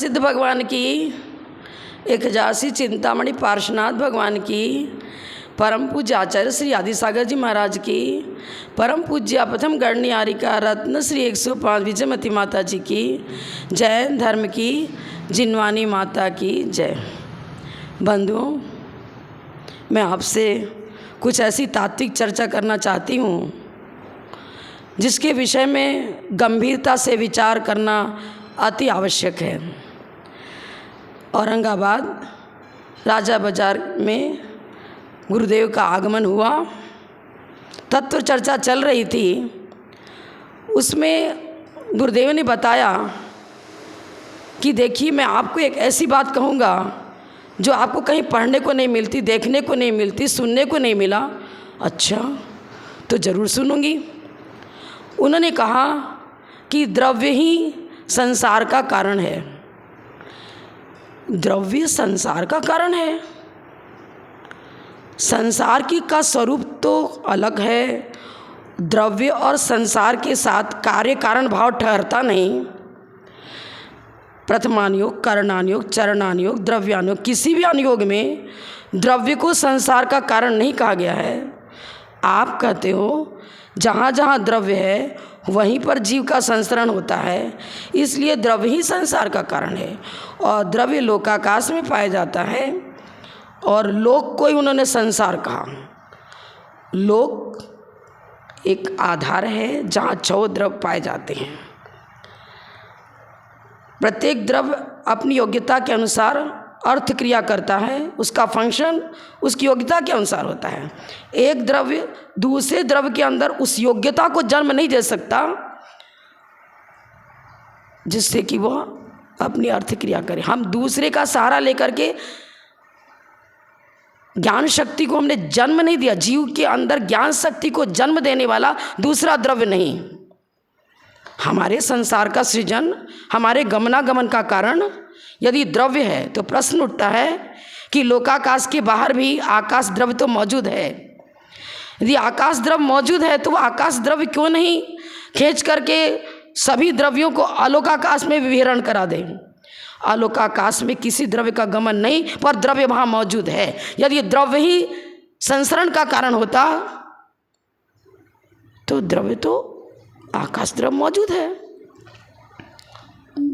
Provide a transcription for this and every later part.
सिद्ध भगवान की, एक हजासी चिंतामणि पार्श्वनाथ भगवान की, परम पूज्य आचार्य श्री आदि सागर जी महाराज की, परम पूज्य प्रथम गणनियारिका रत्न श्री 105 विजयमती माता जी की, जैन धर्म की जिनवानी माता की जय। बंधुओं, मैं आपसे कुछ ऐसी तात्विक चर्चा करना चाहती हूँ जिसके विषय में गंभीरता से विचार करना अति आवश्यक है। औरंगाबाद राजा बाजार में गुरुदेव का आगमन हुआ, तत्व चर्चा चल रही थी। उसमें गुरुदेव ने बताया कि देखिए, मैं आपको एक ऐसी बात कहूँगा जो आपको कहीं पढ़ने को नहीं मिलती, देखने को नहीं मिलती, सुनने को नहीं मिला। अच्छा, तो ज़रूर सुनूंगी। उन्होंने कहा कि द्रव्य ही संसार का कारण है। द्रव्य संसार का कारण है। संसार की का स्वरूप तो अलग है। द्रव्य और संसार के साथ कार्य कारण भाव ठहरता नहीं। प्रथमानुयोग, करणानुयोग, चरणानुयोग, द्रव्यानुयोग, किसी भी अनुयोग में द्रव्य को संसार का कारण नहीं कहा गया है। आप कहते हो जहाँ जहाँ द्रव्य है वहीं पर जीव का संसरण होता है, इसलिए द्रव्य ही संसार का कारण है। और द्रव्य लोकाकाश में पाया जाता है और लोक को ही उन्होंने संसार कहा। लोक एक आधार है जहाँ 6 द्रव्य पाए जाते हैं। प्रत्येक द्रव्य अपनी योग्यता के अनुसार अर्थ क्रिया करता है। उसका फंक्शन उसकी योग्यता के अनुसार होता है। एक द्रव्य दूसरे द्रव्य के अंदर उस योग्यता को जन्म नहीं दे सकता जिससे कि वह अपनी अर्थ क्रिया करे। हम दूसरे का सहारा लेकर के ज्ञान शक्ति को हमने जन्म नहीं दिया। जीव के अंदर ज्ञान शक्ति को जन्म देने वाला दूसरा द्रव्य नहीं। हमारे संसार का सृजन, हमारे गमनागमन का कारण यदि द्रव्य है तो प्रश्न उठता है कि लोकाकाश के बाहर भी आकाश द्रव्य तो मौजूद है। यदि आकाश द्रव्य मौजूद है तो आकाश द्रव्य क्यों नहीं खींच करके सभी द्रव्यों को आलोकाकाश में विहरण करा दें। आलोकाकाश में किसी द्रव्य का गमन नहीं, पर द्रव्य वहाँ मौजूद है। यदि द्रव्य ही संसरण का कारण होता तो द्रव्य तो आकाश द्रव्य मौजूद है।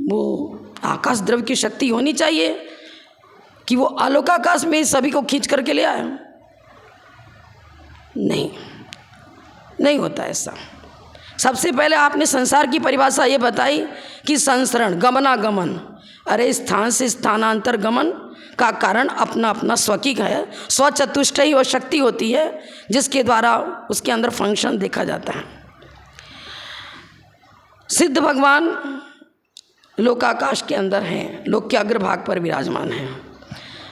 वो आकाश द्रव्य की शक्ति होनी चाहिए कि वो आलोकाकाश में सभी को खींच करके ले आए। नहीं होता ऐसा। सबसे पहले आपने संसार की परिभाषा ये बताई कि संसरण, गमनागमन। अरे स्थान से स्थानांतर गमन का कारण अपना अपना स्वकीय है। स्वचतुष्टयी वो शक्ति होती है जिसके द्वारा उसके अंदर फंक्शन देखा जाता है। सिद्ध भगवान लोकाकाश के अंदर हैं, लोक के अग्रभाग पर विराजमान हैं।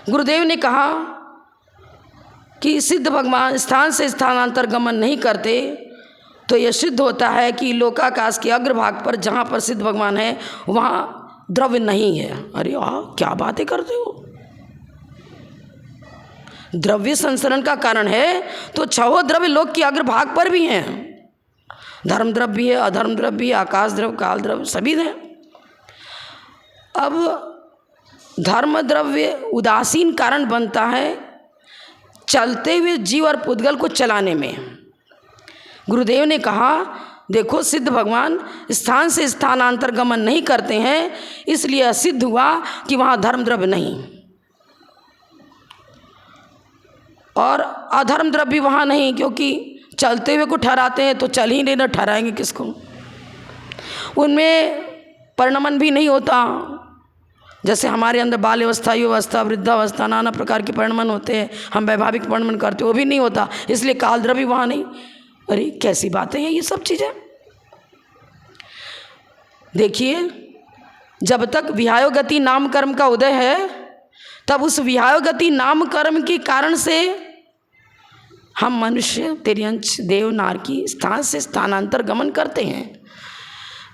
गुरुदेव ने कहा कि सिद्ध भगवान स्थान से स्थानांतर गमन नहीं करते, तो यह सिद्ध होता है कि लोकाकाश के अग्रभाग पर जहाँ पर सिद्ध भगवान है वहाँ द्रव्य नहीं है। अरे वाह, क्या बातें करते हो। द्रव्य संसरण का कारण है तो 6 द्रव्य लोक के अग्रभाग पर भी हैं। धर्म द्रव्य भी है, अधर्म द्रव्य भी, आकाश द्रव्य, काल द्रव्य सभी हैं। अब धर्म द्रव्य उदासीन कारण बनता है चलते हुए जीव और पुद्गल को चलाने में। गुरुदेव ने कहा देखो, सिद्ध भगवान स्थान से स्थानांतर गमन नहीं करते हैं, इसलिए सिद्ध हुआ कि वहाँ धर्म द्रव्य नहीं और अधर्म द्रव्य भी वहाँ नहीं, क्योंकि चलते हुए को ठहराते हैं तो चल ही नहीं, ना ठहराएंगे किसको। उनमें परिणमन भी नहीं होता। जैसे हमारे अंदर बाल अवस्था, युवावस्था, वृद्धावस्था, नाना प्रकार के परिणमन होते हैं, हम वैभाविक परिणमन करते हैं, वो भी नहीं होता, इसलिए काल द्रव्य भी वहाँ नहीं। अरे कैसी बातें हैं ये सब चीज़ें। देखिए, जब तक विहायोगति नाम कर्म का उदय है तब उस विहायोगति नाम कर्म के कारण से हम मनुष्य, तिर्यंच, देव, नार की स्थान से स्थानांतर गमन करते हैं।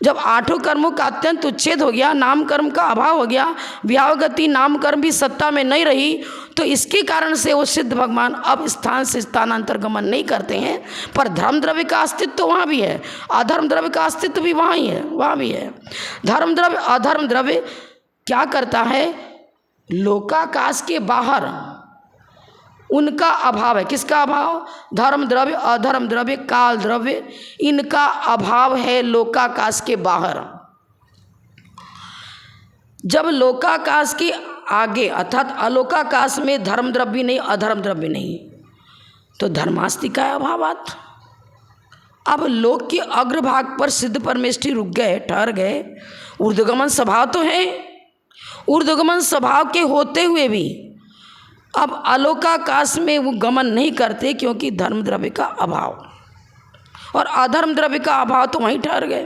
जब 8 कर्मों का अत्यंत उच्छेद हो गया, नाम कर्म का अभाव हो गया, विहायोगति नाम कर्म भी सत्ता में नहीं रही, तो इसके कारण से वो सिद्ध भगवान अब स्थान से स्थानांतर गमन नहीं करते हैं। पर धर्म द्रव्य का अस्तित्व तो वहाँ भी है, अधर्म द्रव्य का अस्तित्व भी वहाँ ही है, वहाँ भी है। धर्म द्रव्य अधर्म द्रव्य क्या करता है, लोकाकाश के बाहर उनका अभाव है। किसका अभाव? धर्म द्रव्य, अधर्म द्रव्य, काल द्रव्य, इनका अभाव है लोकाकाश के बाहर। जब लोकाकाश के आगे अर्थात अलोकाकाश में धर्म द्रव्य नहीं, अधर्म द्रव्य नहीं, तो धर्मास्तिक का अभावात। अब लोक के अग्रभाग पर सिद्ध परमेष्ठी रुक गए, ठहर गए। ऊर्ध्वगमन स्वभाव तो है, ऊर्ध्वगमन स्वभाव के होते हुए भी अब अलोकाकाश में वो गमन नहीं करते, क्योंकि धर्म द्रव्य का अभाव और अधर्म द्रव्य का अभाव, तो वहीं ठहर गए।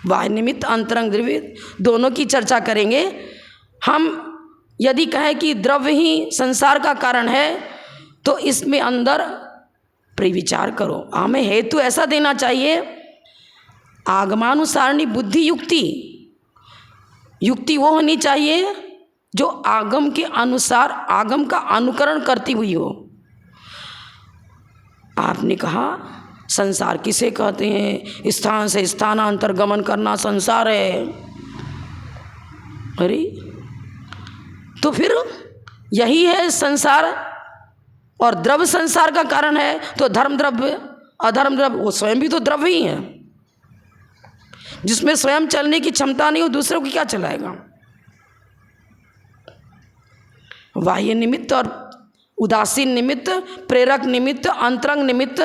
बाह्य निमित्त, अंतरंग द्रव्य, दोनों की चर्चा करेंगे हम। यदि कहें कि द्रव्य ही संसार का कारण है, तो इसमें अंदर प्रिविचार करो। हमें हेतु ऐसा देना चाहिए, आगमानुसारणी बुद्धि युक्ति, युक्ति वो होनी चाहिए जो आगम के अनुसार, आगम का अनुकरण करती हुई हो। आपने कहा संसार किसे कहते हैं? स्थान से स्थानांतर गमन करना संसार है। अरे तो फिर यही है संसार, और द्रव्य संसार का कारण है। तो धर्म द्रव्य, अधर्म द्रव्य, वो स्वयं भी तो द्रव्य ही है। जिसमें स्वयं चलने की क्षमता नहीं हो, दूसरों की क्या चलाएगा? बाह्य निमित्त और उदासीन निमित्त, प्रेरक निमित्त, अंतरंग निमित्त,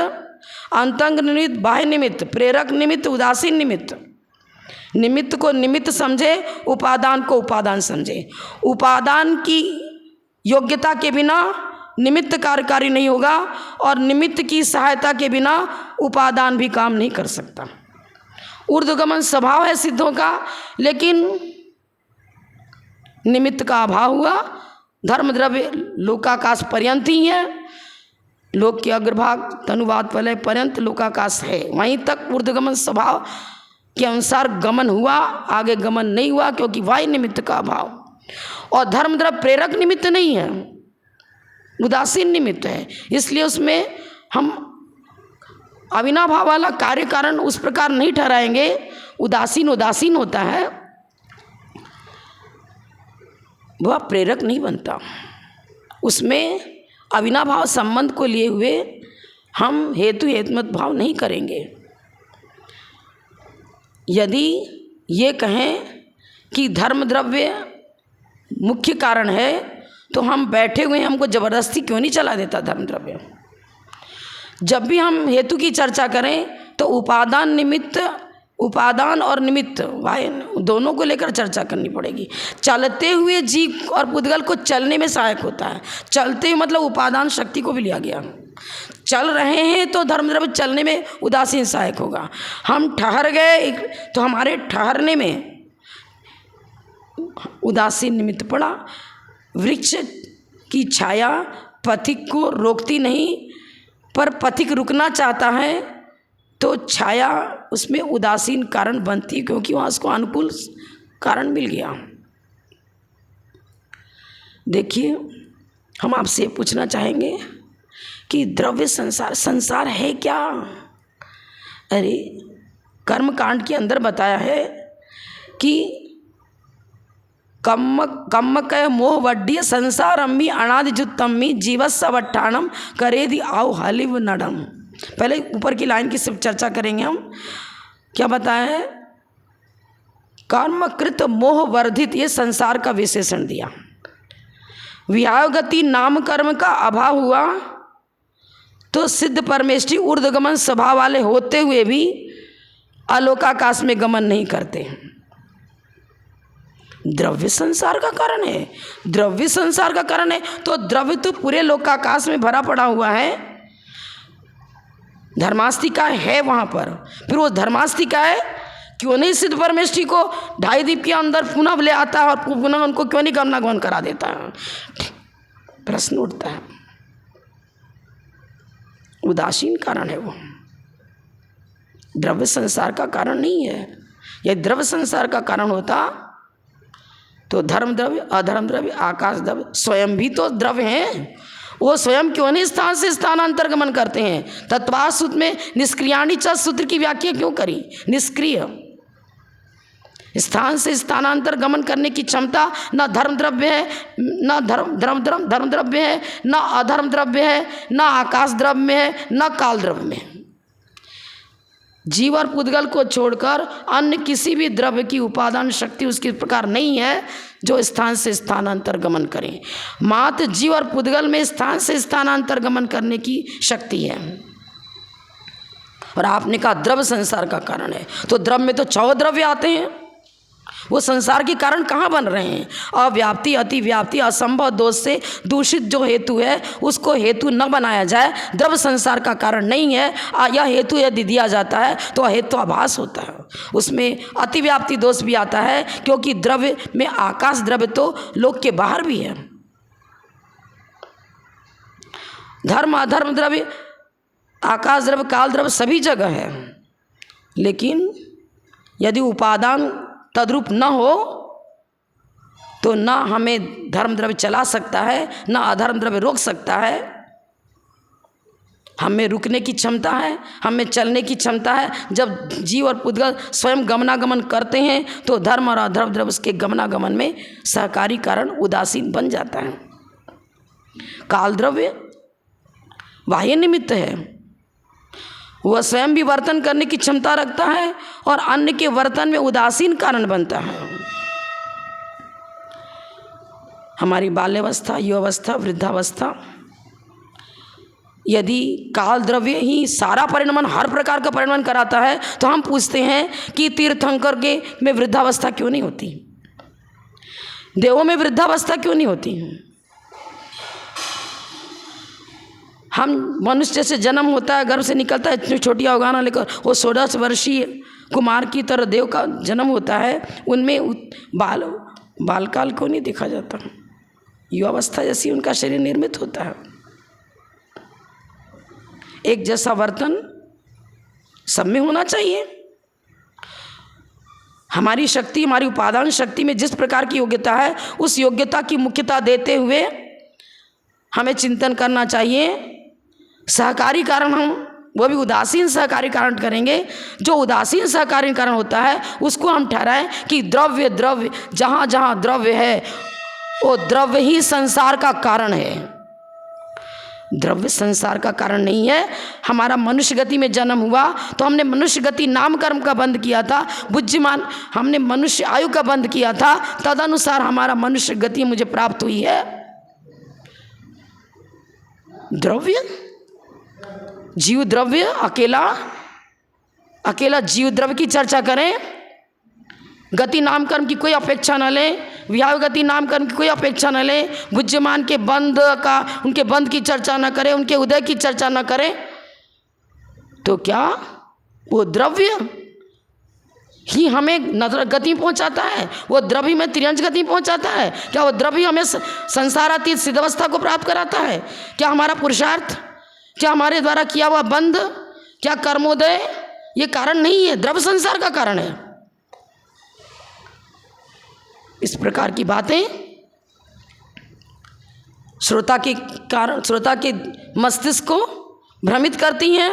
अंतरंग निमित्त, बाह्य निमित्त, प्रेरक निमित्त, उदासीन निमित्त। निमित्त को निमित्त समझे, उपादान को उपादान समझे। उपादान की योग्यता के बिना निमित्त कार्यकारी नहीं होगा, और निमित्त की सहायता के बिना उपादान भी काम नहीं कर सकता। ऊर्ध्वगमन स्वभाव है सिद्धों का, लेकिन निमित्त का अभाव हुआ। धर्म द्रव्य लोकाकाश पर्यंत ही है, लोक के अग्रभाग तनुवाद प्रलय पर्यंत लोकाकाश है, वहीं तक ऊर्ध्वगमन स्वभाव के अनुसार गमन हुआ, आगे गमन नहीं हुआ, क्योंकि वायु निमित्त का अभाव। और धर्म द्रव्य प्रेरक निमित्त नहीं है, उदासीन निमित्त है, इसलिए उसमें हम अविनाभाव वाला कार्य कारण उस प्रकार नहीं ठहराएंगे। उदासीन उदासीन होता है, वह प्रेरक नहीं बनता। उसमें अविनाभाव संबंध को लिए हुए हम हेतु हेतुमत भाव नहीं करेंगे। यदि ये कहें कि धर्म द्रव्य मुख्य कारण है, तो हम बैठे हुए हमको ज़बरदस्ती क्यों नहीं चला देता धर्म द्रव्य? जब भी हम हेतु की चर्चा करें तो उपादान निमित्त, उपादान और निमित्त दोनों को लेकर चर्चा करनी पड़ेगी। चलते हुए जीव और पुद्गल को चलने में सहायक होता है। चलते हुए मतलब उपादान शक्ति को भी लिया गया। चल रहे हैं तो धर्म द्रव्य चलने में उदासीन सहायक होगा। हम ठहर गए तो हमारे ठहरने में उदासीन निमित्त पड़ा। वृक्ष की छाया पथिक को रोकती नहीं, पर पथिक रुकना चाहता है तो छाया उसमें उदासीन कारण बनती है, क्योंकि वहाँ उसको अनुकूल कारण मिल गया। देखिए, हम आपसे पूछना चाहेंगे कि द्रव्य संसार, संसार है क्या? अरे कर्म कांड के अंदर बताया है कि कम्मकय मोह वड्य संसार अम्मी अनादिजुत्तम्मी जीवस्सवट्ठाणम करेदि आउ हलिव नडम। पहले ऊपर की लाइन की सिर्फ चर्चा करेंगे हम। क्या बताया है? कर्मकृत मोह वर्धित, ये संसार का विशेषण दिया। विहायगति नाम कर्म का अभाव हुआ तो सिद्ध परमेष्ठी ऊर्ध्वगमन स्वभाव वाले होते हुए भी अलोकाकाश में गमन नहीं करते। द्रव्य संसार का कारण है, द्रव्य संसार का कारण है, तो द्रव्य तो पूरे लोकाकाश में भरा पड़ा हुआ है। धर्मास्तिका है वहाँ पर, फिर वो धर्मास्तिका है क्यों नहीं सिद्ध परमेष्ठी को ढाई दीप के अंदर पुनः ले आता है और पुनः उनको क्यों नहीं गमनागमन करा देता है? प्रश्न उठता है। उदासीन कारण है वो, द्रव्य संसार का कारण नहीं है। यह द्रव्य संसार का कारण होता तो धर्म द्रव्य, अधर्म द्रव्य, आकाश द्रव्य स्वयं भी तो द्रव्य हैं। वो स्वयं क्यों नहीं स्थान से स्थानांतर गमन करते हैं? तत्वास सूत्र में निष्क्रियाणि च सूत्र की व्याख्या क्यों करी? निष्क्रिय, स्थान से स्थानांतर गमन करने की क्षमता न धर्म द्रव्य है, न धर्म द्रव्य है, न अधर्म द्रव्य है, न आकाश द्रव्य में है, न काल द्रव्य में। जीव और पुद्गल को छोड़कर अन्य किसी भी द्रव्य की उपादान शक्ति उसके प्रकार नहीं है जो स्थान से स्थानांतर गमन करें। मात्र जीव और पुद्गल में स्थान से स्थानांतर गमन करने की शक्ति है। और आपने कहा द्रव्य संसार का कारण है, तो द्रव्य में तो 6 द्रव्य आते हैं, वो संसार के कारण कहाँ बन रहे हैं? अव्याप्ति, अतिव्याप्ति, असंभव दोष से दूषित जो हेतु है उसको हेतु न बनाया जाए। द्रव्य संसार का कारण नहीं है। यह हेतु यदि दिया जाता है तो हेतु आभास होता है, उसमें अतिव्याप्ति दोष भी आता है, क्योंकि द्रव्य में आकाश द्रव्य तो लोक के बाहर भी है। धर्म अधर्म द्रव्य, आकाश द्रव्य, काल द्रव्य सभी जगह है, लेकिन यदि उपादान तद्रूप न हो तो न हमें धर्म द्रव्य चला सकता है, न अधर्म द्रव्य रोक सकता है। हमें रुकने की क्षमता है, हमें चलने की क्षमता है। जब जीव और पुद्गल स्वयं गमनागमन करते हैं तो धर्म और अधर्म द्रव्य उसके गमनागमन में सहकारी कारण उदासीन बन जाता है। काल द्रव्य बाह्य निमित्त है, वह स्वयं भी वर्तन करने की क्षमता रखता है और अन्य के वर्तन में उदासीन कारण बनता है। हमारी बाल्यावस्था, युवावस्था, वृद्धावस्था, यदि काल द्रव्य ही सारा परिणमन, हर प्रकार का परिणमन कराता है, तो हम पूछते हैं कि तीर्थंकर के में वृद्धावस्था क्यों नहीं होती, देवों में वृद्धावस्था क्यों नहीं होती? हम मनुष्य जैसे जन्म होता है, गर्भ से निकलता है, इतनी छोटी अवगाहना लेकर वो 16 वर्षीय कुमार की तरह देव का जन्म होता है, उनमें बालकाल को नहीं देखा जाता। युवावस्था जैसी उनका शरीर निर्मित होता है। एक जैसा वर्तन सब में होना चाहिए। हमारी शक्ति, हमारी उपादान शक्ति में जिस प्रकार की योग्यता है, उस योग्यता की मुख्यता देते हुए हमें चिंतन करना चाहिए। सहकारी कारण हम वो भी उदासीन सहकारी कारण करेंगे। जो उदासीन सहकारी कारण होता है उसको हम ठहराएं कि द्रव्य द्रव्य, जहाँ जहाँ द्रव्य है वो द्रव्य ही संसार का कारण है, द्रव्य संसार का कारण नहीं है। हमारा मनुष्य गति में जन्म हुआ तो हमने मनुष्य गति नाम कर्म का बंद किया था, बुद्धिमान हमने मनुष्य आयु का बंद किया था, तदनुसार हमारा मनुष्य गति मुझे प्राप्त हुई है। द्रव्य जीव द्रव्य, अकेला जीव द्रव्य की चर्चा करें, गति नाम कर्म की कोई अपेक्षा न लें, विहाव गति नाम कर्म की कोई अपेक्षा न लें, बुद्धिमान के बंध का, उनके बंध की चर्चा न करें, उनके उदय की चर्चा न करें, तो क्या वो द्रव्य ही हमें नजर गति पहुंचाता है? वो द्रव्य में त्रियंश गति पहुंचाता है? क्या वो द्रव्य हमें संसारातीत सिद्धावस्था को प्राप्त कराता है? क्या हमारा पुरुषार्थ, क्या हमारे द्वारा किया हुआ बंध, क्या कर्मोदय ये कारण नहीं है, द्रव्य संसार का कारण है। इस प्रकार की बातें श्रोता के मस्तिष्क को भ्रमित करती हैं।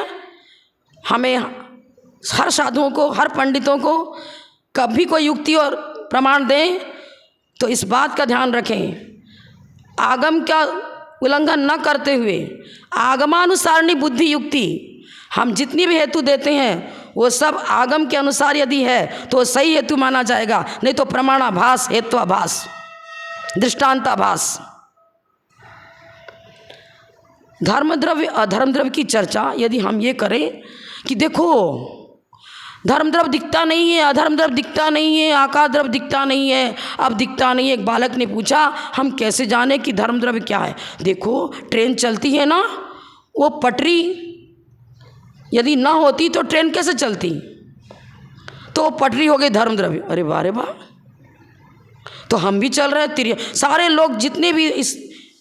हमें हर साधुओं को, हर पंडितों को कभी कोई युक्ति और प्रमाण दें तो इस बात का ध्यान रखें, आगम का उल्लंघन न करते हुए आगमानुसारणी बुद्धि युक्ति, हम जितनी भी हेतु देते हैं वो सब आगम के अनुसार यदि है तो सही हेतु माना जाएगा, नहीं तो प्रमाणाभास, हेत्वाभास, दृष्टांताभास। धर्म द्रव्य अधर्म द्रव्य की चर्चा यदि हम ये करें कि देखो धर्म द्रव्य दिखता नहीं है, अधर्म द्रव्य दिखता नहीं है, आकाश द्रव्य दिखता नहीं है, अब दिखता नहीं है। एक बालक ने पूछा, हम कैसे जाने कि धर्म द्रव्य क्या है? देखो ट्रेन चलती है ना, वो पटरी यदि ना होती तो ट्रेन कैसे चलती? तो पटरी हो गई धर्म द्रव्य। अरे वाह रे वाह, तो हम भी चल रहे हैं। सारे लोग जितने भी इस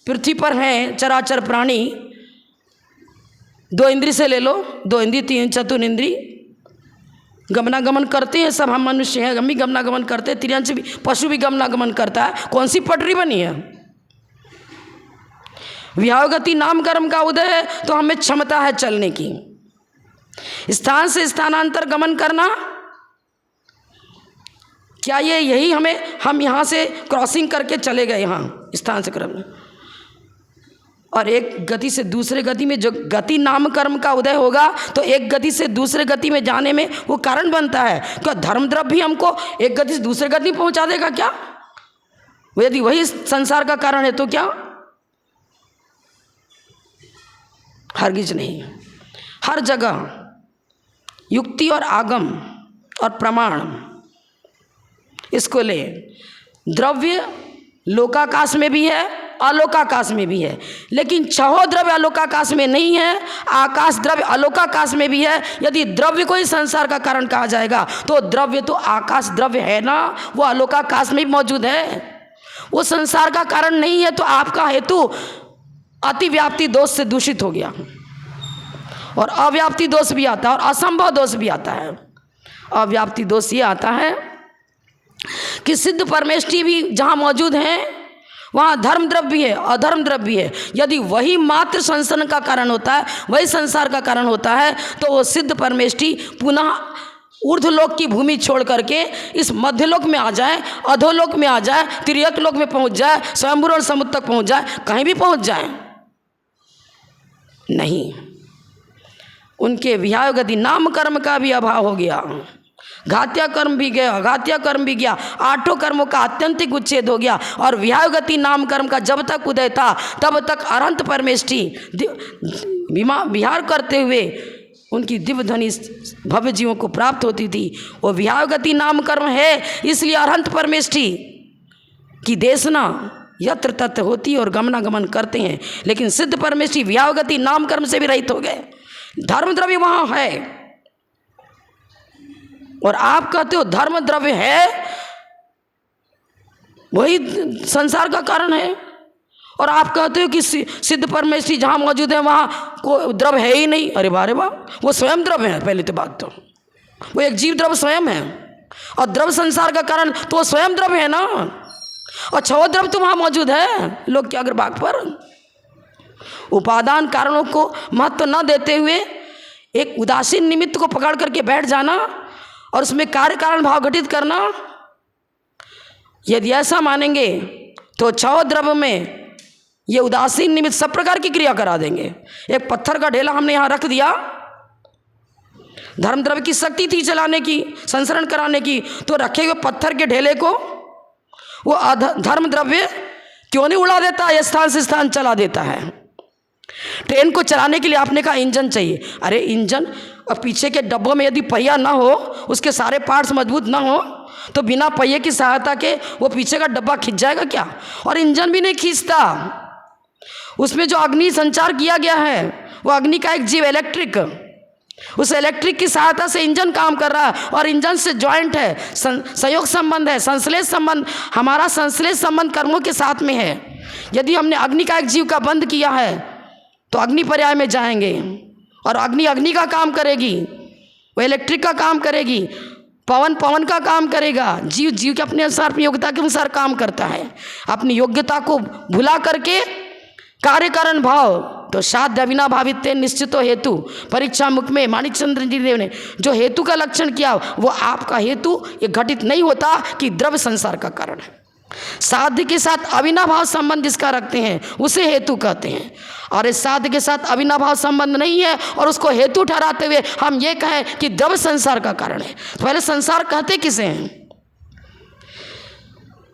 पृथ्वी पर हैं चराचर प्राणी, 2 इंद्री से ले लो, 2 इंद्री 3 चतुर्थ इंद्री गमनागमन करते हैं। सब हम मनुष्य हैं, हम भी गमनागमन करते हैं, तिरंश भी, पशु भी गमनागमन करता है। कौन सी पटरी बनी है? विहाव गति नाम कर्म का उदय है तो हमें क्षमता है चलने की। स्थान से स्थानांतर गमन करना क्या ये यही हम यहाँ से क्रॉसिंग करके चले गए यहाँ स्थान से कर्म, और एक गति से दूसरे गति में जो गति नाम कर्म का उदय होगा तो एक गति से दूसरे गति में जाने में वो कारण बनता है। क्या धर्म द्रव्य भी हमको एक गति से दूसरे गति में पहुंचा देगा क्या? यदि वही संसार का कारण है तो क्या? हरगिज नहीं। हर जगह युक्ति और आगम और प्रमाण इसको ले। द्रव्य लोकाकाश में भी है, अलोकाकाश में भी है, लेकिन छहो द्रव्य अलोकाकाश में नहीं है, आकाश द्रव्य अलोकाकाश में भी है। यदि द्रव्य को ही संसार का कारण कहा जाएगा तो द्रव्य तो आकाश द्रव्य है ना, वो अलोकाकाश में भी मौजूद है, वो संसार का कारण नहीं है। तो आपका हेतु अतिव्याप्ति दोष से दूषित हो गया, और अव्याप्ति दोष भी आता है और असंभव दोष भी आता है। अव्याप्ति दोष ये आता है कि सिद्ध परमेष्टि भी जहाँ मौजूद हैं वहाँ धर्म द्रव्य भी है, अधर्म द्रव्य भी है। यदि वही मात्र संसरण का कारण होता है, वही संसार का कारण होता है, तो वो सिद्ध परमेष्टि पुनः ऊर्ध्वलोक की भूमि छोड़ करके इस मध्यलोक में आ जाए, अधोलोक में आ जाए, तिर्यक लोक में पहुँच जाए, स्वयंभू और समुद्र तक पहुँच जाए, कहीं भी पहुँच जाए नहीं। उनके विहाय गति नाम कर्म का भी अभाव हो गया, घात्या कर्म भी गया, अघात्या कर्म भी गया, आठों कर्मों का आत्यंतिक उच्छेद हो गया। और विहाय गति नाम कर्म का जब तक उदय था तब तक अनंत परमेष्टि विहार करते हुए उनकी दिव्य ध्वनि भव्य जीवों को प्राप्त होती थी। वो विहाय गति नाम कर्म है, इसलिए अनंत परमेष्टि की देशना यत्र तत्र होती और गमनागमन करते हैं। लेकिन सिद्ध परमेष्टि विहाय गति नाम कर्म से भी रहित हो गए। धर्म द्रव्य वहाँ है, और आप कहते हो धर्म द्रव्य है, वही संसार का कारण है। और आप कहते हो कि सिद्ध परमेष्टि जहाँ मौजूद है वहाँ कोई द्रव्य है ही नहीं। अरे वाह, वो स्वयं द्रव्य है। पहले तो बात तो वो एक जीव द्रव्य स्वयं है, और द्रव्य संसार का कारण तो वो स्वयं द्रव्य है ना। और छह द्रव्य तो वहाँ मौजूद है। लोग क्या अगर बात पर उपादान कारणों को महत्व न देते हुए एक उदासीन निमित्त को पकड़ करके बैठ जाना और उसमें कार्य कारण भाव घटित करना, यदि ऐसा मानेंगे तो छह द्रव्य में ये उदासीन निमित्त सब प्रकार की क्रिया करा देंगे। एक पत्थर का ढेला हमने यहाँ रख दिया, धर्म द्रव्य की शक्ति थी चलाने की, संसरण कराने की, तो रखे हुए पत्थर के ढेले को वो धर्म द्रव्य क्यों नहीं उड़ा देता, ये स्थान से स्थान चला देता है। ट्रेन को चलाने के लिए आपने कहा इंजन चाहिए। अरे इंजन और पीछे के डब्बों में यदि पहिया ना हो, उसके सारे पार्ट्स मजबूत ना हो, तो बिना पहिए की सहायता के वो पीछे का डब्बा खींच जाएगा क्या? और इंजन भी नहीं खींचता। उसमें जो अग्नि संचार किया गया है वो अग्नि का एक जीव इलेक्ट्रिक, उस इलेक्ट्रिक की सहायता से इंजन काम कर रहा है, और इंजन से जॉइंट है, संयोग संबंध है, संश्लेष संबंध। हमारा संश्लेष संबंध कर्मों के साथ में है। यदि हमने अग्नि का एक जीव का बंद किया है तो अग्नि पर्याय में जाएंगे, और अग्नि का काम करेगी, वो इलेक्ट्रिक का काम करेगी, पवन का काम करेगा। जीव के अपने अनुसार, अपनी योग्यता के अनुसार काम करता है। अपनी योग्यता को भुला करके कार्य कारण भाव, तो साध्य अविनाभावित निश्चितो हेतु, परीक्षा मुख में माणिक चंद्र जी देव ने जो हेतु का लक्षण किया, वो आपका हेतु ये घटित नहीं होता कि द्रव्य संसार का कारण है। साध्य के साथ अविनाभाव संबंध जिसका रखते हैं उसे हेतु कहते हैं, और इस साध्य के साथ अविनाभाव संबंध नहीं है और उसको हेतु ठहराते हुए हम ये कहें कि द्रव्य संसार का कारण है। तो पहले संसार कहते किसे हैं?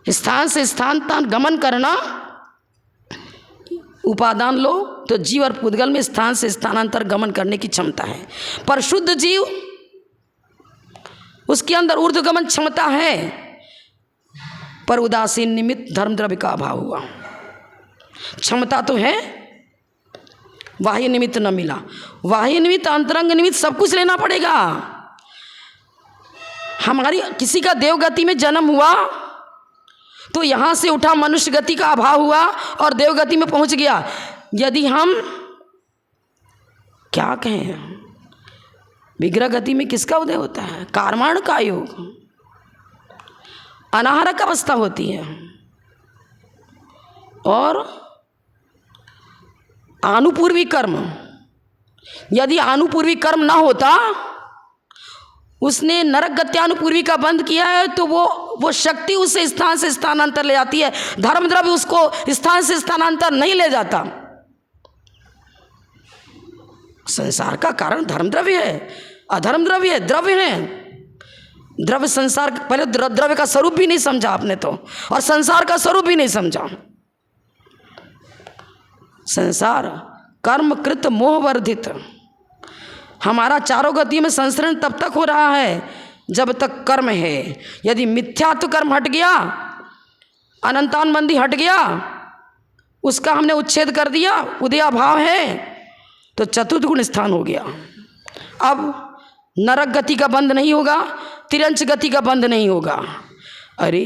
स्थान से स्थान तक गमन करना, उपादान लो तो जीव और पुद्गल में स्थान से स्थानांतर गमन करने की क्षमता है। पर शुद्ध जीव, उसके अंदर ऊर्ध्वगमन क्षमता है, पर उदासीन निमित्त धर्म द्रव्य का अभाव हुआ। क्षमता तो है, बाह्य निमित्त न मिला। बाह्य निमित्त, अंतरंग निमित्त सब कुछ लेना पड़ेगा। हमारी किसी का देव गति में जन्म हुआ तो यहाँ से उठा मनुष्य गति का अभाव हुआ और देव गति में पहुँच गया। यदि हम क्या कहें, विग्रह गति में किसका उदय होता है? कार्माण का योग, अनाहरक अवस्था होती है। और आनुपूर्वी कर्म, यदि आनुपूर्वी कर्म ना होता, उसने नरक गत्यानुपूर्वी का बंद किया है तो वो शक्ति उसे स्थान से स्थानांतर ले जाती है। धर्म द्रव्य उसको स्थान से स्थानांतर नहीं ले जाता। संसार का कारण धर्म द्रव्य है, अधर्म द्रव्य है, द्रव्य है। द्रव्य संसार, पहले द्रव्य का स्वरूप भी नहीं समझा आपने तो, और संसार का स्वरूप भी नहीं समझा। संसार कर्मकृत मोहवर्धित, हमारा चारों गति में संसरण तब तक हो रहा है जब तक कर्म है। यदि मिथ्यात्व कर्म हट गया, अनंतानुबंधी हट गया, उसका हमने उच्छेद कर दिया, उदयाभाव है, तो चतुर्थ गुण स्थान हो गया। अब नरक गति का बंद नहीं होगा, तिरंच गति का बंद नहीं होगा। अरे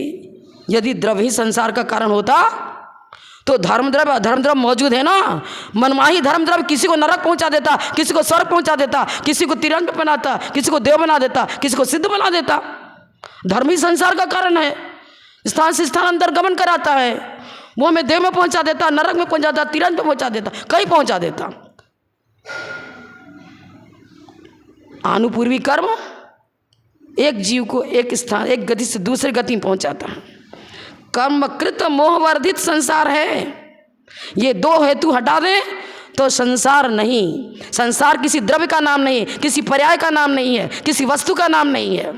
यदि द्रव्य ही संसार का कारण होता तो धर्म द्रव्य अधर्म द्रव्य मौजूद है ना। मनमाही धर्म द्रव्य किसी को नरक पहुंचा देता, किसी को स्वर्ग पहुंचा देता, किसी को तिरंग बनाता, किसी को देव बना देता, किसी को सिद्ध बना देता। धर्म ही संसार का कारण है, स्थान से स्थानांतर गमन कराता है। वो हमें देव में पहुंचा देता, नरक में पहुंचा देता, तिरंग में पहुंचा देता, कहीं पहुंचा देता। आनुपूर्वी कर्म एक जीव को एक स्थान, एक गति से दूसरे गति में पहुंचाता है। कर्मकृत मोहवर्धित संसार है। ये दो हेतु हटा दें तो संसार नहीं। संसार किसी द्रव्य का नाम नहीं, किसी पर्याय का नाम नहीं है, किसी वस्तु का नाम नहीं है।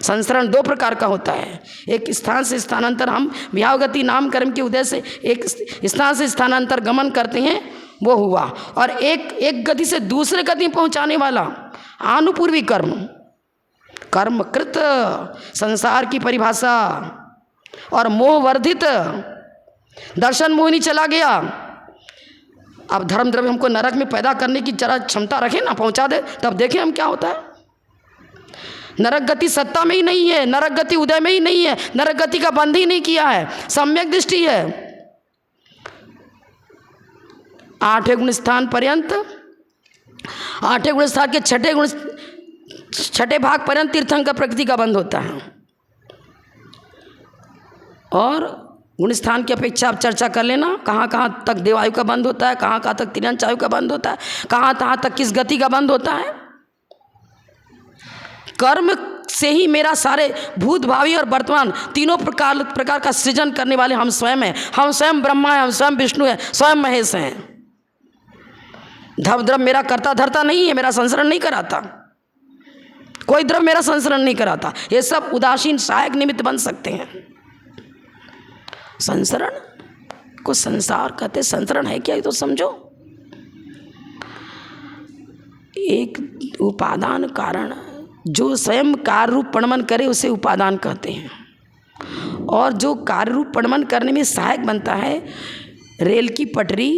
संसरण दो प्रकार का होता है, एक स्थान से स्थानांतर, हम विहावगति नाम कर्म के उदय से एक स्थान से स्थानांतर गमन करते हैं, वो हुआ। और एक गति से दूसरे गति में पहुंचाने वाला आनुपूर्वी कर्म, कर्मकृत संसार की परिभाषा। और मोहवर्धित, दर्शन मोहिनी चला गया। अब धर्म द्रव्य हमको नरक में पैदा करने की जरा क्षमता रखे ना, पहुंचा दे, तब देखें हम क्या होता है। नरक गति सत्ता में ही नहीं है, नरक गति उदय में ही नहीं है, नरक गति का बंद ही नहीं किया है, सम्यक दृष्टि है। 8 गुण स्थान पर्यंत, 8 गुण स्थान के 6ठे भाग पर्यंत तीर्थंकर प्रकृति का बंद होता है। और गुण स्थान की अपेक्षा आप चर्चा कर लेना, कहाँ कहाँ तक देवायु का बंद होता है, कहाँ कहाँ तक तिरंच आयु का बंद होता है, कहाँ तक किस गति का बंद होता है। कर्म से ही मेरा सारे भूत भावी और वर्तमान तीनों प्रकार का सृजन करने वाले हम स्वयं हैं। हम स्वयं ब्रह्मा हैं, हम स्वयं विष्णु हैं, स्वयं महेश हैं। धर्म द्रव्य मेरा करता धरता नहीं है, मेरा संसरण नहीं कराता, कोई द्रव्य मेरा संसरण नहीं कराता। ये सब उदासीन सहायक निमित्त बन सकते हैं। संसरण को संसार कहते, संसरण है क्या ये तो समझो। एक उपादान कारण जो स्वयं कार्य रूप पणमन करे उसे उपादान कहते हैं, और जो कार्य रूप पणमन करने में सहायक बनता है। रेल की पटरी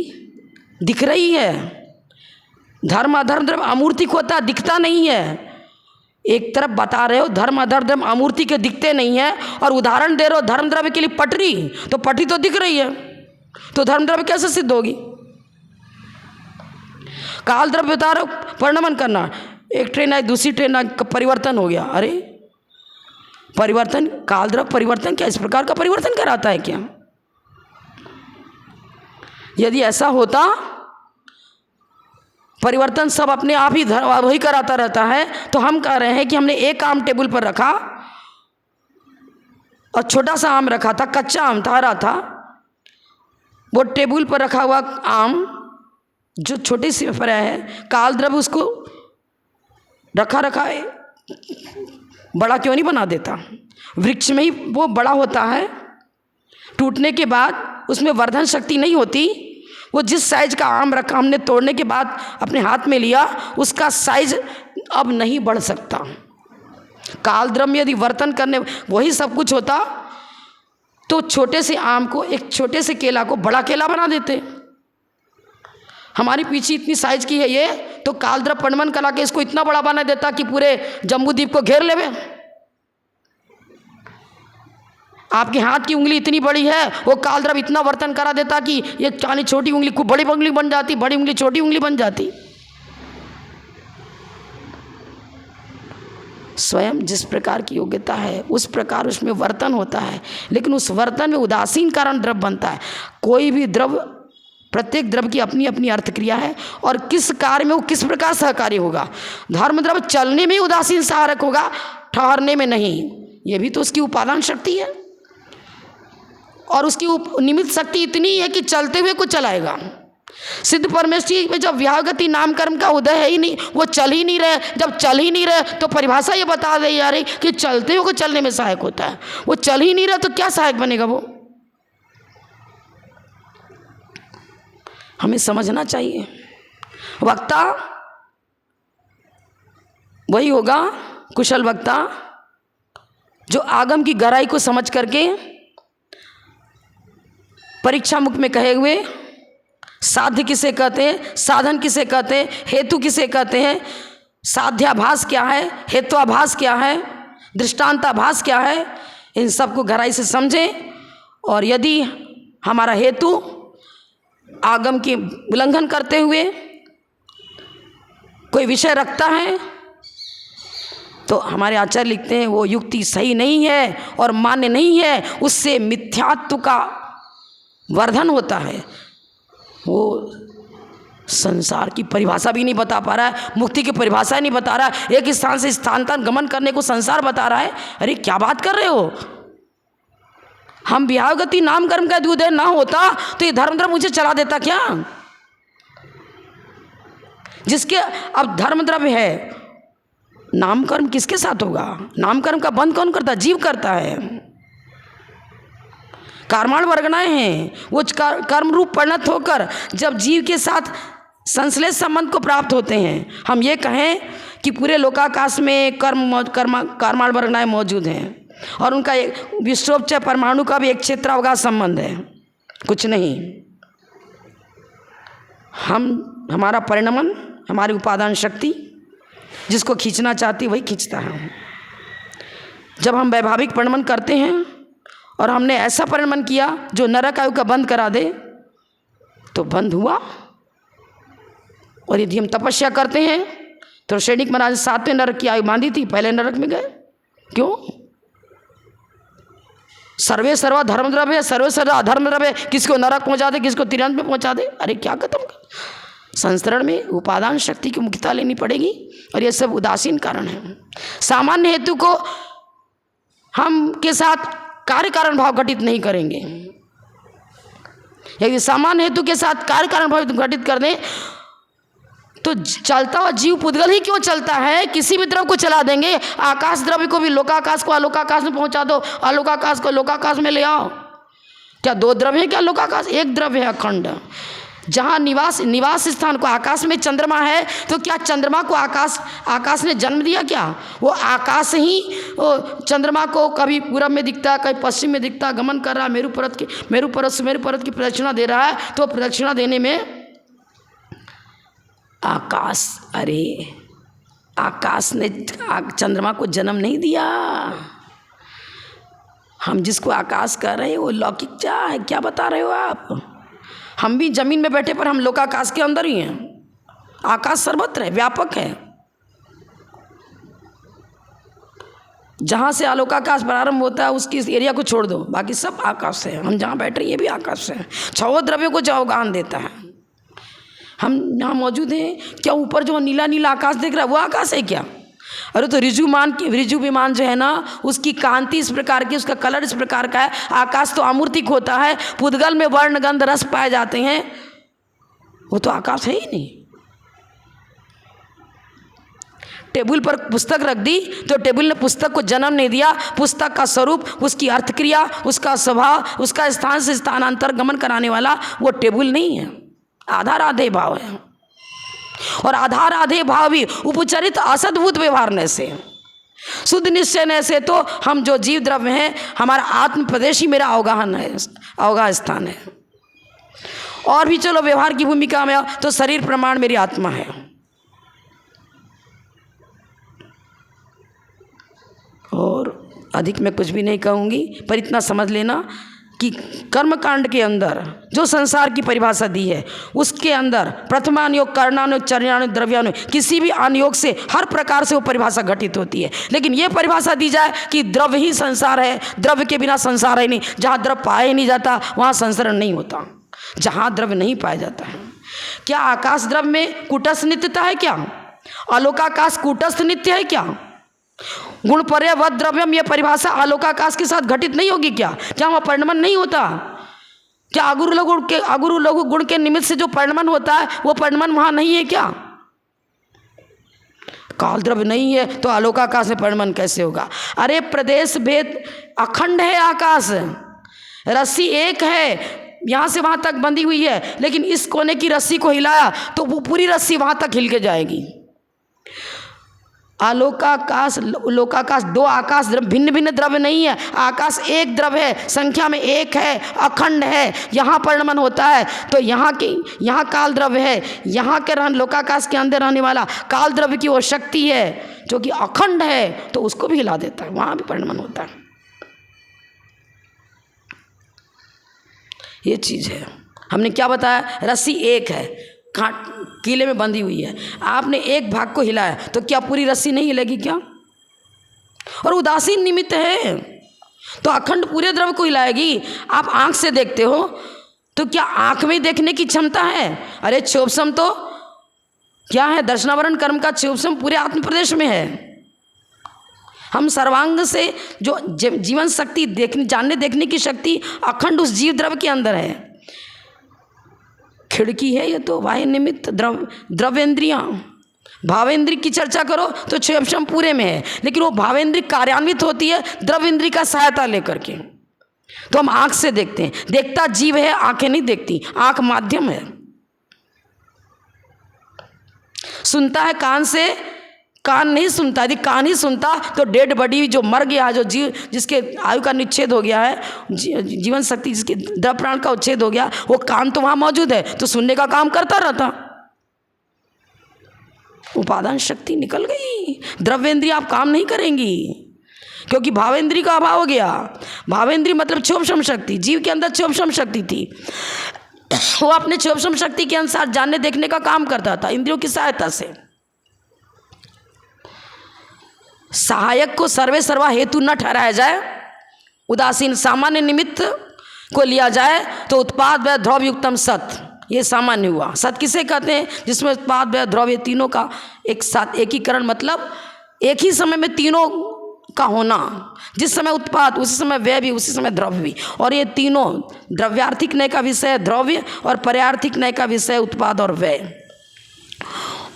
दिख रही है, धर्म अधर्म द्रव्य अमूर्तिक होता, दिखता नहीं है। एक तरफ बता रहे हो धर्म अधर्म द्रव्य अमूर्ति के दिखते नहीं है, और उदाहरण दे रहे हो धर्म द्रव्य के लिए पटरी, तो पटरी तो दिख रही है, तो धर्म द्रव्य कैसे सिद्ध होगी। काल द्रव्य बता रहे हो परिणमन करना, एक ट्रेन आई दूसरी ट्रेन आई, परिवर्तन हो गया। अरे परिवर्तन, काल द्रव्य परिवर्तन क्या इस प्रकार का परिवर्तन कराता है क्या? यदि ऐसा होता, परिवर्तन सब अपने आप ही वही कराता रहता है, तो हम कह रहे हैं कि हमने एक आम टेबल पर रखा और छोटा सा आम रखा था, कच्चा आम था, हरा था। वो टेबल पर रखा हुआ आम जो छोटी सी पर है, काल द्रव्य उसको रखा है, बड़ा क्यों नहीं बना देता। वृक्ष में ही वो बड़ा होता है, टूटने के बाद उसमें वर्धन शक्ति नहीं होती। वो जिस साइज का आम रखा, हमने तोड़ने के बाद अपने हाथ में लिया, उसका साइज अब नहीं बढ़ सकता। काल द्रव्य यदि वर्तन करने वही सब कुछ होता, तो छोटे से आम को, एक छोटे से केला को बड़ा केला बना देते। हमारी पीछे इतनी साइज की है ये, तो काल द्रव्य पणमन कला के इसको इतना बड़ा बना देता कि पूरे जम्बू द्वीप को घेर लेवे। आपके हाथ की उंगली इतनी बड़ी है, वो काल द्रव्य इतना वर्तन करा देता कि ये चाली छोटी उंगली खूब बड़ी उंगली बन जाती, बड़ी उंगली छोटी उंगली बन जाती। स्वयं जिस प्रकार की योग्यता है उस प्रकार उसमें वर्तन होता है, लेकिन उस वर्तन में उदासीन कारण द्रव्य बनता है। कोई भी द्रव्य प्रत्येक द्रव्य की अपनी अपनी अर्थ क्रिया है और किस कार्य में वो किस प्रकार सहकारी होगा। धर्म द्रव्य चलने में उदासीन सहारक होगा, ठहरने में नहीं। ये भी तो उसकी उपादान शक्ति है और उसकी निमित्त शक्ति इतनी है कि चलते हुए को चलाएगा। सिद्ध परमेश्वरी में जब व्याहगति नाम कर्म का उदय है ही नहीं, वो चल ही नहीं रहे, जब चल ही नहीं रहे तो परिभाषा ये बता दे जा रही कि चलते हुए को चलने में सहायक होता है। वो चल ही नहीं रहा तो क्या सहायक बनेगा वो, हमें समझना चाहिए। वक्ता वही होगा कुशल वक्ता जो आगम की गहराई को समझ करके परीक्षा मुख में कहे हुए साध्य किसे कहते हैं, साधन किसे कहते हैं, हेतु किसे कहते हैं, साध्याभास क्या है, हेत्वाभास क्या है, दृष्टांताभास क्या है, इन सब को गहराई से समझें। और यदि हमारा हेतु आगम की उल्लंघन करते हुए कोई विषय रखता है तो हमारे आचार्य लिखते हैं वो युक्ति सही नहीं है और मान्य नहीं है, उससे मिथ्यात्व का वर्धन होता है। वो संसार की परिभाषा भी नहीं बता पा रहा है, मुक्ति की परिभाषा नहीं बता रहा है, एक स्थान से स्थान तक गमन करने को संसार बता रहा है। अरे क्या बात कर रहे हो, हम व्याहगति नाम कर्म का उदय ना होता तो ये धर्म द्रव्य मुझे चला देता क्या। जिसके अब धर्म द्रव्य है, नाम कर्म किसके साथ होगा, नाम कर्म का बंध कौन करता है, जीव करता है। कर्माण वर्गणाएं हैं, वो कर्म रूप परिणत होकर जब जीव के साथ संश्लेष संबंध को प्राप्त होते हैं। हम ये कहें कि पूरे लोकाकाश में कर्माण वर्गणाएं मौजूद हैं और उनका एक विश्वोपचय परमाणु का भी एक क्षेत्रावकाश संबंध है, कुछ नहीं। हमारा परिणमन, हमारी उपादान शक्ति जिसको खींचना चाहती वही खींचता है। जब हम वैभाविक परिणमन करते हैं और हमने ऐसा परिणमन किया जो नरक आयु का बंद करा दे तो बंद हुआ। और यदि हम तपस्या करते हैं तो श्रेणिक महाराज 7वें नरक की आयु बांधी थी, पहले नरक में गए क्यों। सर्वे सर्वा धर्म द्रव्य है, सर्वे सर्वा अधर्म द्रव्य है, किसको नरक पहुंचा दे, किसको तिरंत में पहुंचा दे। अरे क्या खत्म कर, संस्करण में उपादान शक्ति की मुख्यता लेनी पड़ेगी और ये सब उदासीन कारण है। सामान्य हेतु को हम के साथ कार्य कारण भाव घटित नहीं करेंगे। यदि सामान्य हेतु के साथ कार्य कारण भाव घटित कर दें तो चलता हुआ जीव पुद्गल ही क्यों चलता है, किसी भी द्रव्य को चला देंगे। आकाश द्रव्य को भी लोकाकाश को अलोकाकाश में पहुंचा दो, अलोकाकाश को लोकाकाश में ले आओ। क्या दो द्रव्य है क्या लोकाकाश, एक द्रव्य है अखंड। जहाँ निवास स्थान को आकाश में चंद्रमा है तो क्या चंद्रमा को आकाश ने जन्म दिया क्या। वो आकाश ही वो चंद्रमा को कभी पूरब में दिखता है, कभी पश्चिम में दिखता, गमन कर रहा है, मेरु पर्वत की प्रदक्षिणा दे रहा है। तो प्रदक्षिणा देने में आकाश ने चंद्रमा को जन्म नहीं दिया। हम जिसको आकाश कह रहे हैं वो लौकिक क्या है, क्या बता रहे हो आप। हम भी जमीन में बैठे पर हम लोकाकाश के अंदर ही हैं। आकाश सर्वत्र है, व्यापक है। जहाँ से आलोकाकाश प्रारंभ होता है उसकी एरिया को छोड़ दो, बाकी सब आकाश है। हम जहाँ बैठ रहे हैं ये भी आकाश है। छहों द्रव्यों को जो अवगाहन देता है। हम यहाँ मौजूद हैं, क्या ऊपर जो नीला नीला आकाश दिख रहा है वो आकाश है क्या। अरे तो ऋजु विमान जो है ना, उसकी कांति इस प्रकार की, उसका कलर इस प्रकार का है। आकाश तो अमूर्तिक होता है, पुद्गल में वर्ण गंध रस पाए जाते हैं, वो तो आकाश है ही नहीं। टेबल पर पुस्तक रख दी तो टेबल ने पुस्तक को जन्म नहीं दिया। पुस्तक का स्वरूप, उसकी अर्थक्रिया, उसका स्वभाव, उसका स्थान से स्थानांतर गमन कराने वाला वो टेबल नहीं है। आधार आधे भाव है और आधार आधे भाव भी उपचरित असद्भुत व्यवहारने से, शुद्ध निश्चय से तो हम जो जीव द्रव्य हैं, हमारा आत्म प्रदेश ही मेरा अवगाहन है, अवगाह स्थान है। और भी चलो व्यवहार की भूमिका में तो शरीर प्रमाण मेरी आत्मा है। और अधिक मैं कुछ भी नहीं कहूँगी, पर इतना समझ लेना कि कर्मकांड के अंदर जो संसार की परिभाषा दी है उसके अंदर प्रथमानुयोग, कर्णानुयोग, चरणानुयोग, द्रव्यानुयोग, किसी भी अनुयोग से हर प्रकार से वो परिभाषा घटित होती है। लेकिन ये परिभाषा दी जाए कि द्रव्य ही संसार है, द्रव्य के बिना संसार है नहीं, जहाँ द्रव्य पाया ही नहीं जाता वहाँ संसरण नहीं होता। जहाँ द्रव्य नहीं पाया जाता है। क्या आकाश द्रव्य में कूटस्थ नित्यता है क्या? आलोकाकाश कूटस्थ नित्य है क्या? गुण पर्यवद द्रव्यम, यह परिभाषा आलोकाकाश के साथ घटित नहीं होगी क्या? क्या वहाँ परिणमन नहीं होता? क्या अगुरु लघु गुण के निमित्त से जो परिणमन होता है वो परिणमन वहाँ नहीं है क्या? काल द्रव्य नहीं है तो आलोकाकाश में परिणमन कैसे होगा? अरे प्रदेश भेद अखंड है आकाश, रस्सी एक है, यहाँ से वहाँ तक बंधी हुई है, लेकिन इस कोने की रस्सी को हिलाया तो वो पूरी रस्सी वहाँ तक हिल के जाएगी। आलोकाकाश लोकाकाश दो आकाश द्रव्य भिन्न भिन्न द्रव्य नहीं है, आकाश एक द्रव्य है, संख्या में एक है, अखंड है, यहाँ परिणमन होता है। तो यहाँ काल द्रव्य है, यहाँ के लोकाकाश के अंदर रहने वाला काल द्रव्य की वो शक्ति है जो कि अखंड है, तो उसको भी हिला देता है, वहाँ भी परिणमन होता है। ये चीज़ है। हमने क्या बताया? रस्सी एक है, कीले में बंधी हुई है, आपने एक भाग को हिलाया तो क्या पूरी रस्सी नहीं हिलेगी क्या? और उदासीन निमित्त है तो अखंड पूरे द्रव्य को हिलाएगी। आप आंख से देखते हो तो क्या आंख में देखने की क्षमता है? अरे क्षोभसम तो क्या है? दर्शनावरण कर्म का क्षोभसम पूरे आत्म प्रदेश में है। हम सर्वांग से जो जीवन शक्ति जानने देखने की शक्ति अखंड उस जीव द्रव्य के अंदर है। खिड़की है ये तो बाह्य निमित्त द्रव्येंद्रियाँ। भावेंद्रिय की चर्चा करो तो क्षोभसम पूरे में है, लेकिन वो भावेंद्रिय कार्यान्वित होती है द्रव्येंद्रिय का सहायता लेकर के। तो हम आँख से देखते हैं, देखता जीव है, आंखें नहीं देखती, आँख माध्यम है। सुनता है कान से, कान नहीं सुनता। यदि कान ही सुनता तो डेड बॉडी जो मर गया, जो जीव जिसके आयु का निच्छेद हो गया है, जीवन शक्ति जिसके द्रव्य प्राण का उच्छेद हो गया, वो कान तो वहाँ मौजूद है तो सुनने का काम करता रहता। उपादान शक्ति निकल गई, द्रव्येंद्रिय आप काम नहीं करेंगी क्योंकि भावेंद्रिय का अभाव हो गया। भावेंद्रिय मतलब क्षोभसम शक्ति, जीव के अंदर क्षोभसम शक्ति थी, वो अपने क्षोभसम शक्ति के अनुसार जानने देखने का काम करता था इंद्रियों की सहायता से। सहायक को सर्वे सर्वा हेतु न ठहराया जाए, उदासीन सामान्य निमित्त को लिया जाए तो उत्पाद व ध्रुव युक्तम सत, ये सामान्य हुआ। सत किसे कहते हैं? जिसमें उत्पाद व ध्रुव ये तीनों का एक साथ एकीकरण, मतलब एक ही समय में तीनों का होना। जिस समय उत्पाद उसी समय व्यय भी, उसी समय द्रव्य भी। और ये तीनों द्रव्यार्थिक नय का विषय द्रव्य और पर्यार्थिक नय का विषय उत्पाद और व्यय।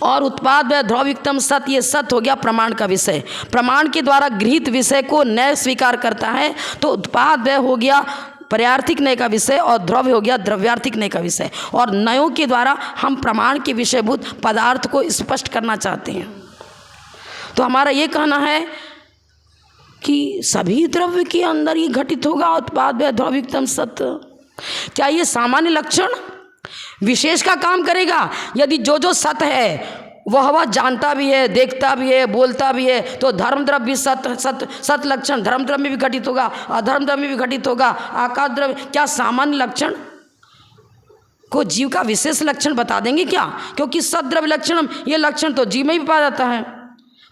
और उत्पाद व ध्रुवयुक्तम सत, ये सत हो गया प्रमाण का विषय। प्रमाण के द्वारा गृहीत विषय को नय स्वीकार करता है तो उत्पाद व हो गया पर्यार्थिक नय का विषय और द्रव्य हो गया द्रव्यार्थिक नय का विषय। और नयों के द्वारा हम प्रमाण के विषयभूत पदार्थ को स्पष्ट करना चाहते हैं। तो हमारा ये कहना है कि सभी द्रव्य के अंदर ये घटित होगा उत्पाद व ध्रुवयुक्तम सत। क्या ये सामान्य लक्षण विशेष का काम करेगा? यदि जो सत है वह जानता भी है, देखता भी है, बोलता भी है, तो धर्म द्रव्य भी सत लक्षण धर्म द्रव्य में भी घटित होगा, अधर्म द्रव्य में भी घटित होगा। आकाश द्रव्य क्या सामान्य लक्षण को जीव का विशेष लक्षण बता देंगे क्या? क्योंकि सत द्रव्य लक्षण ये लक्षण तो जीव में भी पाया जाता है,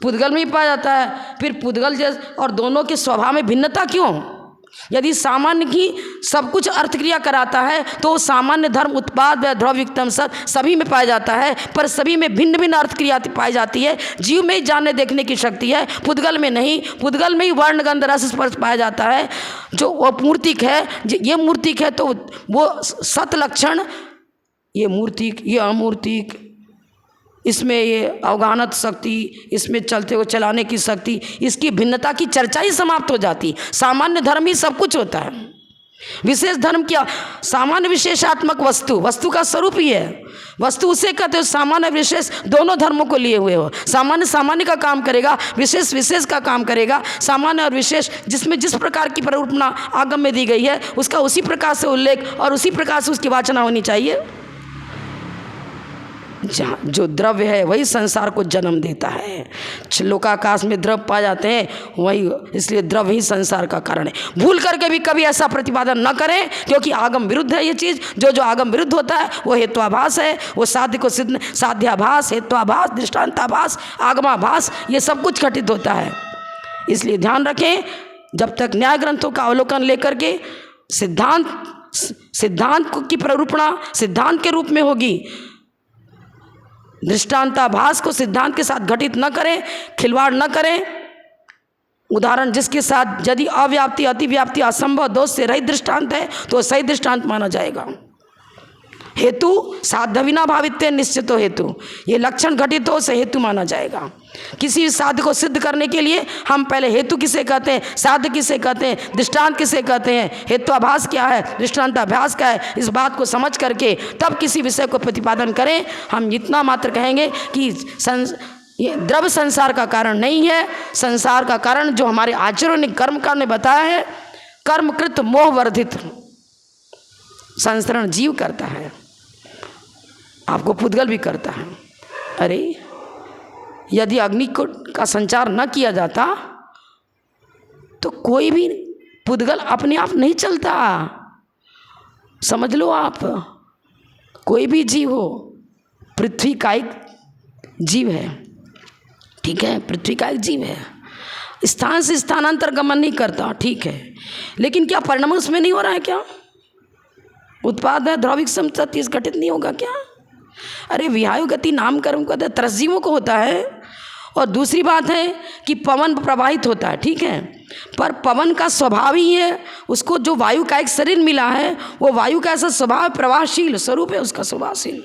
पुद्गल में भी पाया जाता है। फिर पुद्गल जैसे और दोनों के स्वभाव में भिन्नता क्यों? यदि सामान्य की सब कुछ अर्थ क्रिया कराता है तो सामान्य धर्म उत्पाद व ध्रुवयुक्तम सत सभी में पाया जाता है, पर सभी में भिन्न भिन्न अर्थ क्रिया पाई जाती है। जीव में ही जानने देखने की शक्ति है, पुद्गल में नहीं। पुद्गल में ही वर्ण गंध रस स्पर्श पाया जाता है, जो वो मूर्तिक है। ये मूर्तिक है तो वो सत लक्षण, ये मूर्तिक, ये अमूर्तिक, इसमें ये अवगाहनत शक्ति, इसमें चलते हुए चलाने की शक्ति, इसकी भिन्नता की चर्चा ही समाप्त हो जाती। सामान्य धर्म ही सब कुछ होता है। विशेष धर्म क्या? सामान्य विशेषात्मक वस्तु, वस्तु का स्वरूप ही है। वस्तु उसे कहते हो सामान्य विशेष दोनों धर्मों को लिए हुए हो। सामान्य सामान्य का काम करेगा, विशेष विशेष का काम करेगा। सामान्य और विशेष जिसमें जिस प्रकार की परिकल्पना आगम में दी गई है उसका उसी प्रकार से उल्लेख और उसी प्रकार से उसकी वाचना होनी चाहिए। जहाँ जो द्रव्य है वही संसार को जन्म देता है। लोकाकाश में द्रव्य पाए जाते हैं वही, इसलिए द्रव्य ही संसार का कारण है। भूल करके भी कभी ऐसा प्रतिपादन न करें, क्योंकि आगम विरुद्ध है ये चीज़। जो आगम विरुद्ध होता है वो हेत्वाभास है, वो साध्य को सिद्ध, साध्याभास, हेत्वाभास, दृष्टांताभास, आगमाभास, ये सब कुछ घटित होता है। इसलिए ध्यान रखें, जब तक न्याय ग्रंथों का अवलोकन लेकर के सिद्धांत सिद्धांत की प्ररूपणा सिद्धांत के रूप में होगी। दृष्टांताभास को सिद्धांत के साथ घटित न करें, खिलवाड़ न करें। उदाहरण जिसके साथ यदि अव्याप्ति, अतिव्याप्ति, असंभव, दोष से रहित दृष्टांत है तो सही दृष्टांत माना जाएगा। हेतु साध्यविना भावित्य निश्चितो हेतु, ये लक्षण घटित हो से हेतु माना जाएगा। किसी साध्य को सिद्ध करने के लिए हम पहले हेतु किसे कहते हैं, साध्य किसे कहते हैं, दृष्टांत किसे कहते हैं, हेत्वाभास क्या है, दृष्टांताभास क्या है, इस बात को समझ करके तब किसी विषय को प्रतिपादन करें। हम इतना मात्र कहेंगे कि ये द्रव्य संसार का कारण नहीं है। संसार का कारण जो हमारे आचार्यों ने कर्म का ने बताया है, कर्मकृत मोह वर्धित संस्करण जीव करता है, आपको पुद्गल भी करता है। अरे यदि अग्नि को का संचार न किया जाता तो कोई भी पुद्गल अपने आप नहीं चलता। समझ लो आप, कोई भी जीव हो, पृथ्वी का एक जीव है, ठीक है, पृथ्वी का एक जीव है, स्थान से स्थानांतर गमन नहीं करता, ठीक है, लेकिन क्या परिणाम उसमें नहीं हो रहा है? क्या उत्पाद है ध्रुविक समता घटित नहीं होगा क्या? अरे विहायु गति नाम कर्म का त्रसजीवों को होता है। और दूसरी बात है कि पवन प्रवाहित होता है, ठीक है, पर पवन का स्वभाव ही है, उसको जो वायु का एक शरीर मिला है वो वायु का ऐसा स्वभाव प्रवाहशील स्वरूप है, उसका स्वभावशील।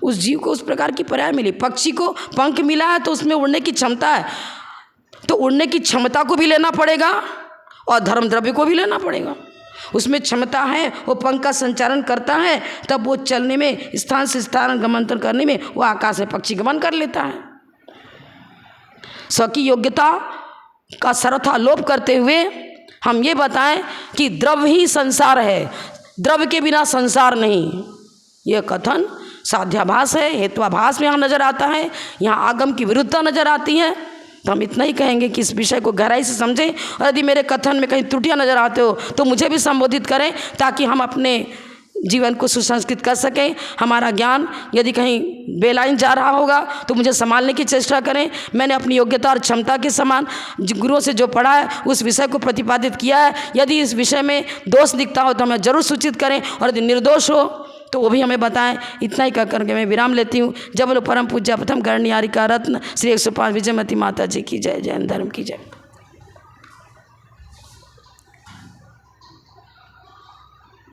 उस जीव को उस प्रकार की पर्याय मिली। पक्षी को पंख मिला है तो उसमें उड़ने की क्षमता है, तो उड़ने की क्षमता को भी लेना पड़ेगा और धर्म द्रव्य को भी लेना पड़ेगा। उसमें क्षमता है, वो पंख का संचारण करता है, तब वो चलने में, स्थान से स्थान गमंतन करने में वो आकाश में पक्षी गमन कर लेता है। स्व की योग्यता का सर्वथा लोप करते हुए हम ये बताएं कि द्रव्य ही संसार है, द्रव्य के बिना संसार नहीं। यह कथन साध्याभास है, हेत्वाभास में यहाँ नजर आता है, यहाँ आगम की विरुद्धता नजर आती है। तो हम इतना ही कहेंगे कि इस विषय को गहराई से समझें, और यदि मेरे कथन में कहीं त्रुटियां नजर आते हो तो मुझे भी संबोधित करें, ताकि हम अपने जीवन को सुसंस्कृत कर सकें। हमारा ज्ञान यदि कहीं बेलाइन जा रहा होगा तो मुझे संभालने की चेष्टा करें। मैंने अपनी योग्यता और क्षमता के समान गुरुओं से जो पढ़ा है उस विषय को प्रतिपादित किया है। यदि इस विषय में दोष दिखता हो तो हमें जरूर सूचित करें, और यदि निर्दोष हो तो वो भी हमें बताएं। इतना ही कर करके मैं विराम लेती हूँ। जब बोलो परम पूज्य प्रथम कर्णियारिका रत्न श्री 105 विजयमती माता जी की जय। जय हिंद, धर्म की जय।